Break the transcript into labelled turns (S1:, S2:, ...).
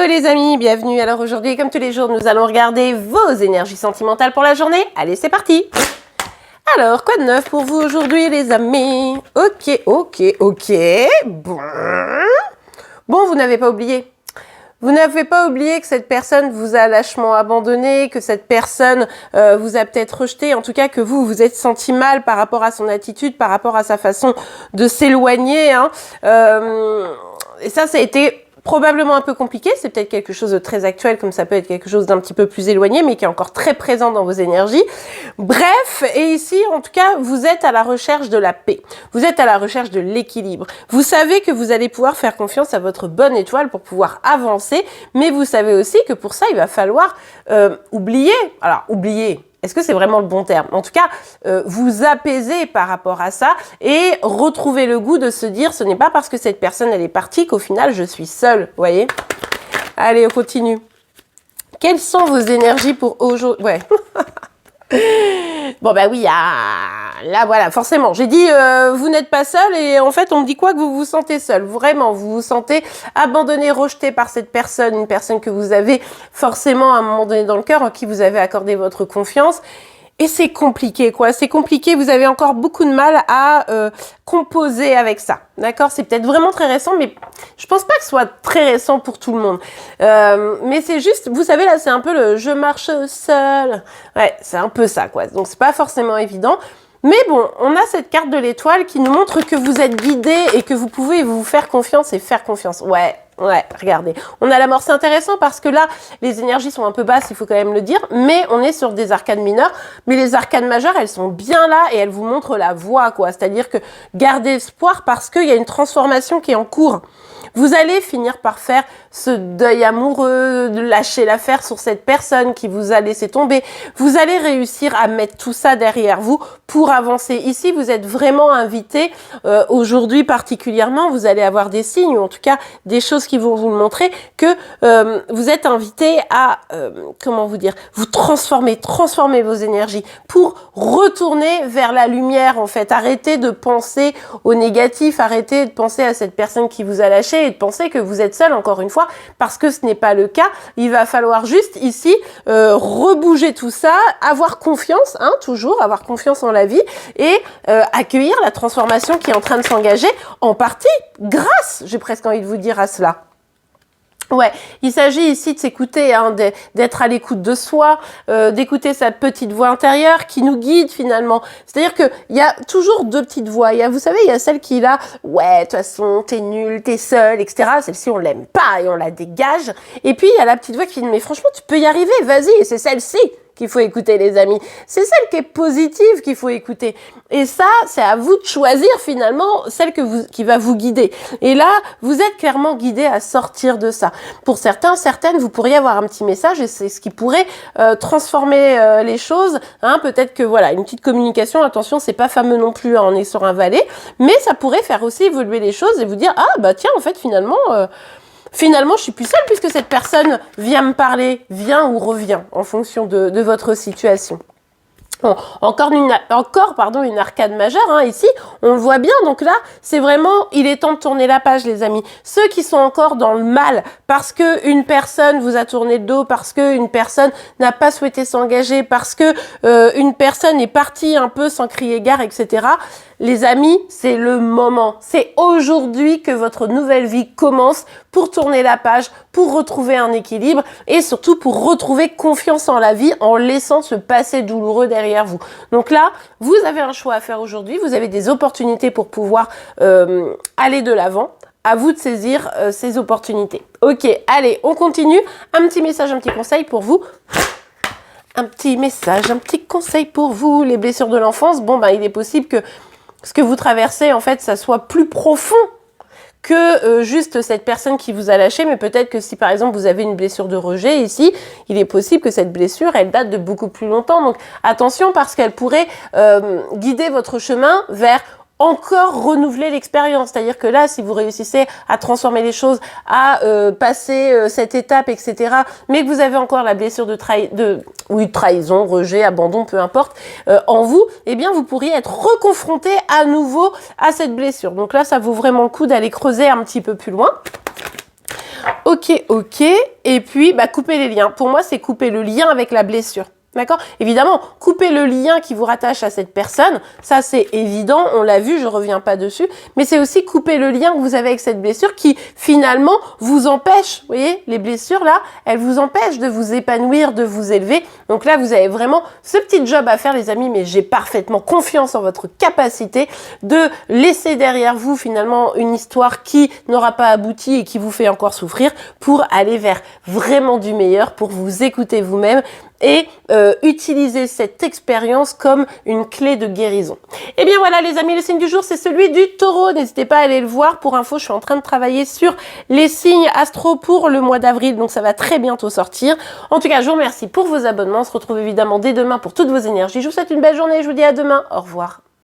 S1: Hello les amis, bienvenue. Alors aujourd'hui, comme tous les jours, nous allons regarder vos énergies sentimentales pour la journée. Allez, c'est parti. Alors, quoi de neuf pour vous aujourd'hui les amis? Ok. Bon, vous n'avez pas oublié. Vous n'avez pas oublié que cette personne vous a lâchement abandonné, que cette personne vous a peut-être rejeté, en tout cas que vous vous êtes senti mal par rapport à son attitude, par rapport à sa façon de s'éloigner. Et ça a été probablement un peu compliqué, c'est peut-être quelque chose de très actuel, comme ça peut être quelque chose d'un petit peu plus éloigné, mais qui est encore très présent dans vos énergies. Bref, et ici, en tout cas, vous êtes à la recherche de la paix. Vous êtes à la recherche de l'équilibre. Vous savez que vous allez pouvoir faire confiance à votre bonne étoile pour pouvoir avancer, mais vous savez aussi que pour ça, il va falloir oublier. Alors, oublier. Est-ce que c'est vraiment le bon terme? En tout cas, vous apaiser par rapport à ça et retrouver le goût de se dire ce n'est pas parce que cette personne elle est partie qu'au final je suis seule, vous voyez? Allez, on continue. Quelles sont vos énergies pour aujourd'hui? Ouais. Bon bah oui, là voilà, forcément. J'ai dit vous n'êtes pas seul et en fait on me dit quoi? Que vous vous sentez seul. Vraiment, vous vous sentez abandonné, rejeté par cette personne, une personne que vous avez forcément à un moment donné dans le cœur, en qui vous avez accordé votre confiance. Et c'est compliqué, quoi. C'est compliqué. Vous avez encore beaucoup de mal à composer avec ça. D'accord? C'est peut-être vraiment très récent, mais je pense pas que ce soit très récent pour tout le monde. Mais c'est juste, vous savez, là, c'est un peu le « je marche seul ». Ouais, c'est un peu ça, quoi. Donc, c'est pas forcément évident. Mais bon, on a cette carte de l'étoile qui nous montre que vous êtes guidé et que vous pouvez vous faire confiance et faire confiance. Ouais, regardez. On a la mort, c'est intéressant parce que là, les énergies sont un peu basses, il faut quand même le dire, mais on est sur des arcanes mineures. Mais les arcanes majeures, elles sont bien là et elles vous montrent la voie, quoi. C'est-à-dire que gardez espoir parce qu'il y a une transformation qui est en cours. Vous allez finir par faire ce deuil amoureux, de lâcher l'affaire sur cette personne qui vous a laissé tomber. Vous allez réussir à mettre tout ça derrière vous pour avancer. Ici, vous êtes vraiment invité. Aujourd'hui particulièrement, vous allez avoir des signes, ou en tout cas des choses qui vont vous montrer que vous êtes invité à, comment vous dire, vous transformer vos énergies pour retourner vers la lumière, en fait. Arrêtez de penser au négatif, arrêtez de penser à cette personne qui vous a lâché et de penser que vous êtes seul, encore une fois, parce que ce n'est pas le cas. Il va falloir juste ici rebouger tout ça, avoir confiance, toujours avoir confiance en la vie et accueillir la transformation qui est en train de s'engager, en partie grâce, j'ai presque envie de vous dire, à cela. Ouais, il s'agit ici de s'écouter, d'être à l'écoute de soi, d'écouter sa petite voix intérieure qui nous guide finalement. C'est-à-dire que il y a toujours deux petites voix. Vous savez, il y a celle qui est là, ouais, de toute façon, t'es nul, t'es seul, etc. Celle-ci, on l'aime pas et on la dégage. Et puis, il y a la petite voix qui dit, mais franchement, tu peux y arriver, vas-y, et c'est celle-ci qu'il faut écouter, les amis. C'est celle qui est positive qu'il faut écouter. Et ça, c'est à vous de choisir finalement celle qui va vous guider. Et là, vous êtes clairement guidé à sortir de ça. Pour certains, certaines, vous pourriez avoir un petit message et c'est ce qui pourrait transformer les choses. Peut-être que voilà, une petite communication, attention, c'est pas fameux non plus, on est sur un valet, mais ça pourrait faire aussi évoluer les choses et vous dire, ah bah tiens, en fait, finalement, je suis plus seule puisque cette personne vient me parler, vient ou revient en fonction de votre situation. Bon, encore une arcade majeure, ici, on le voit bien, donc là, c'est vraiment, il est temps de tourner la page, les amis. Ceux qui sont encore dans le mal, parce que une personne vous a tourné le dos, parce que une personne n'a pas souhaité s'engager, parce que une personne est partie un peu sans crier gare, etc. Les amis, c'est le moment. C'est aujourd'hui que votre nouvelle vie commence pour tourner la page, pour retrouver un équilibre et surtout pour retrouver confiance en la vie en laissant ce passé douloureux derrière vous. Donc là, vous avez un choix à faire aujourd'hui. Vous avez des opportunités pour pouvoir aller de l'avant. À vous de saisir ces opportunités. Ok, allez, on continue. Un petit message, un petit conseil pour vous. Un petit message, un petit conseil pour vous. Les blessures de l'enfance, il est possible que ce que vous traversez, en fait, ça soit plus profond que juste cette personne qui vous a lâché, mais peut-être que si par exemple vous avez une blessure de rejet ici, il est possible que cette blessure, elle date de beaucoup plus longtemps. Donc attention parce qu'elle pourrait guider votre chemin vers encore renouveler l'expérience. C'est-à-dire que là, si vous réussissez à transformer les choses, à passer cette étape, etc., mais que vous avez encore la blessure de trahison, rejet, abandon, peu importe, en vous, eh bien, vous pourriez être reconfronté à nouveau à cette blessure. Donc là, ça vaut vraiment le coup d'aller creuser un petit peu plus loin. Ok, ok. Et puis, bah, couper les liens. Pour moi, c'est couper le lien avec la blessure. D'accord? Évidemment, couper le lien qui vous rattache à cette personne, ça c'est évident, on l'a vu, je reviens pas dessus, mais c'est aussi couper le lien que vous avez avec cette blessure qui finalement vous empêche, vous voyez, les blessures là, elles vous empêchent de vous épanouir, de vous élever. Donc là, vous avez vraiment ce petit job à faire les amis, mais j'ai parfaitement confiance en votre capacité de laisser derrière vous finalement une histoire qui n'aura pas abouti et qui vous fait encore souffrir pour aller vers vraiment du meilleur, pour vous écouter vous-même et utiliser cette expérience comme une clé de guérison. Et bien voilà les amis, le signe du jour c'est celui du taureau. N'hésitez pas à aller le voir. Pour info, je suis en train de travailler sur les signes astro pour le mois d'avril, donc ça va très bientôt sortir. En tout cas, je vous remercie pour vos abonnements. On se retrouve évidemment dès demain pour toutes vos énergies. Je vous souhaite une belle journée, je vous dis à demain. Au revoir.